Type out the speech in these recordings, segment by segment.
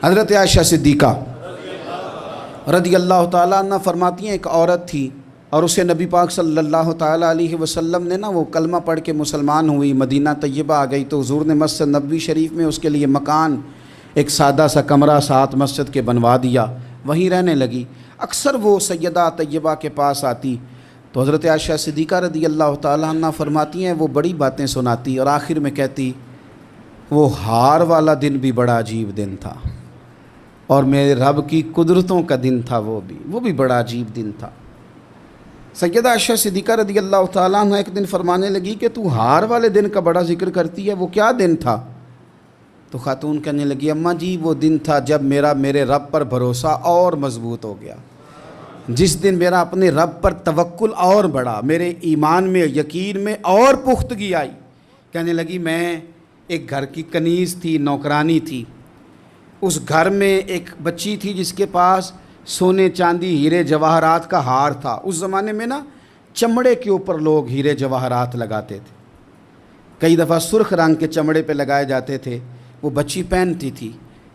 حضرت عائشہ صدیقہ رضی اللہ تعالیٰ عنہ فرماتی ہیں ایک عورت تھی اور اسے نبی پاک صلی اللہ تعالیٰ علیہ وسلم نے وہ کلمہ پڑھ کے مسلمان ہوئی، مدینہ طیبہ آ گئی تو حضور نے مسجد نبوی شریف میں اس کے لیے مکان، ایک سادہ سا کمرہ ساتھ مسجد کے بنوا دیا، وہیں رہنے لگی۔ اکثر وہ سیدہ طیبہ کے پاس آتی تو حضرت عائشہ صدیقہ رضی اللہ تعالیٰ عنہ فرماتی ہیں وہ بڑی باتیں سناتی اور آخر میں کہتی وہ ہار والا دن بھی بڑا عجیب دن تھا اور میرے رب کی قدرتوں کا دن تھا، وہ بھی بڑا عجیب دن تھا۔ سیدہ عائشہ صدیقہ رضی اللہ تعالیٰ عنہ ایک دن فرمانے لگی کہ تو ہار والے دن کا بڑا ذکر کرتی ہے، وہ کیا دن تھا؟ تو خاتون کہنے لگی اماں جی وہ دن تھا جب میرے رب پر بھروسہ اور مضبوط ہو گیا، جس دن میرا اپنے رب پر توکل اور بڑھا، میرے ایمان میں یقین میں اور پختگی آئی۔ کہنے لگی میں ایک گھر کی کنیز تھی، نوکرانی تھی، اس گھر میں ایک بچی تھی جس کے پاس سونے چاندی ہیرے جواہرات کا ہار تھا۔ اس زمانے میں چمڑے کے اوپر لوگ ہیرے جواہرات لگاتے تھے، کئی دفعہ سرخ رنگ کے چمڑے پہ لگائے جاتے تھے، وہ بچی پہنتی تھی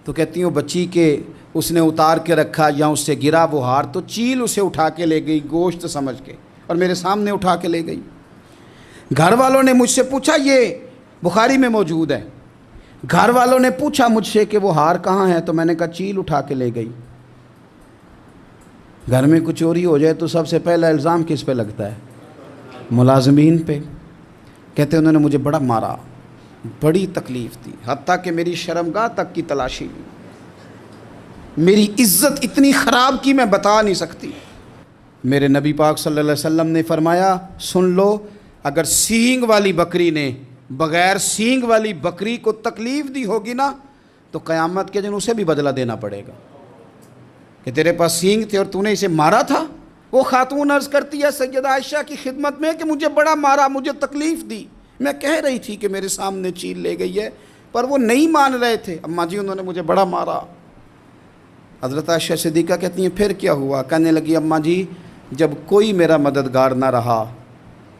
تو کہتی ہوں بچی کے اس نے اتار کے رکھا یا اس سے گرا وہ ہار تو چیل اسے اٹھا کے لے گئی گوشت سمجھ کے اور میرے سامنے اٹھا کے لے گئی۔ گھر والوں نے مجھ سے پوچھا، یہ بخاری میں موجود ہے، گھر والوں نے پوچھا مجھ سے کہ وہ ہار کہاں ہے تو میں نے کہا چیل اٹھا کے لے گئی۔ گھر میں کچھ چوری ہو جائے تو سب سے پہلا الزام کس پہ لگتا ہے؟ ملازمین پہ۔ کہتے انہوں نے مجھے بڑا مارا، بڑی تکلیف تھی، حتیٰ کہ میری شرمگاہ تک کی تلاشی لی، میری عزت اتنی خراب کی میں بتا نہیں سکتی۔ میرے نبی پاک صلی اللہ علیہ وسلم نے فرمایا سن لو، اگر سینگ والی بکری نے بغیر سینگ والی بکری کو تکلیف دی ہوگی تو قیامت کے دن اسے بھی بدلہ دینا پڑے گا کہ تیرے پاس سینگ تھے اور تو نے اسے مارا تھا۔ وہ خاتون عرض کرتی ہے سیدہ عائشہ کی خدمت میں کہ مجھے بڑا مارا، مجھے تکلیف دی، میں کہہ رہی تھی کہ میرے سامنے چیل لے گئی ہے پر وہ نہیں مان رہے تھے، اماں جی انہوں نے مجھے بڑا مارا۔ حضرت عائشہ صدیقہ کہتی ہیں پھر کیا ہوا؟ کہنے لگی اماں جی جب کوئی میرا مددگار نہ رہا،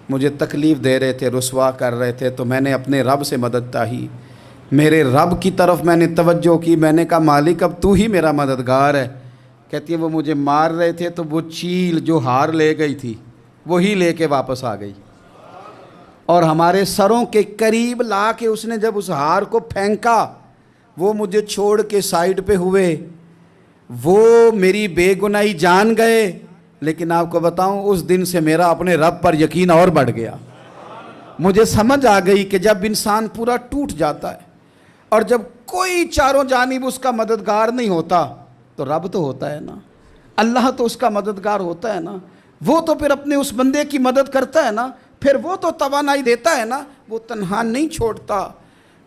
مجھے تکلیف دے رہے تھے، رسوا کر رہے تھے، تو میں نے اپنے رب سے مدد چاہی، میرے رب کی طرف میں نے توجہ کی، میں نے کہا مالک اب تو ہی میرا مددگار ہے۔ کہتی ہے وہ مجھے مار رہے تھے تو وہ چیل جو ہار لے گئی تھی وہی لے کے واپس آ گئی اور ہمارے سروں کے قریب لا کے اس نے جب اس ہار کو پھینکا وہ مجھے چھوڑ کے سائیڈ پہ ہوئے، وہ میری بے گناہی جان گئے، لیکن آپ کو بتاؤں اس دن سے میرا اپنے رب پر یقین اور بڑھ گیا۔ مجھے سمجھ آ گئی کہ جب انسان پورا ٹوٹ جاتا ہے اور جب کوئی چاروں جانب اس کا مددگار نہیں ہوتا تو رب تو ہوتا ہے نا، اللہ تو اس کا مددگار ہوتا ہے نا، وہ تو پھر اپنے اس بندے کی مدد کرتا ہے نا، پھر وہ تو توانائی دیتا ہے نا، وہ تنہا نہیں چھوڑتا،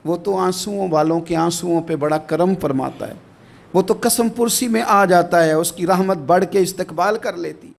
وہ تو آنسوؤں والوں کے آنسوؤں پہ بڑا کرم فرماتا ہے، وہ تو قسم پرسی میں آ جاتا ہے، اس کی رحمت بڑھ کے استقبال کر لیتی۔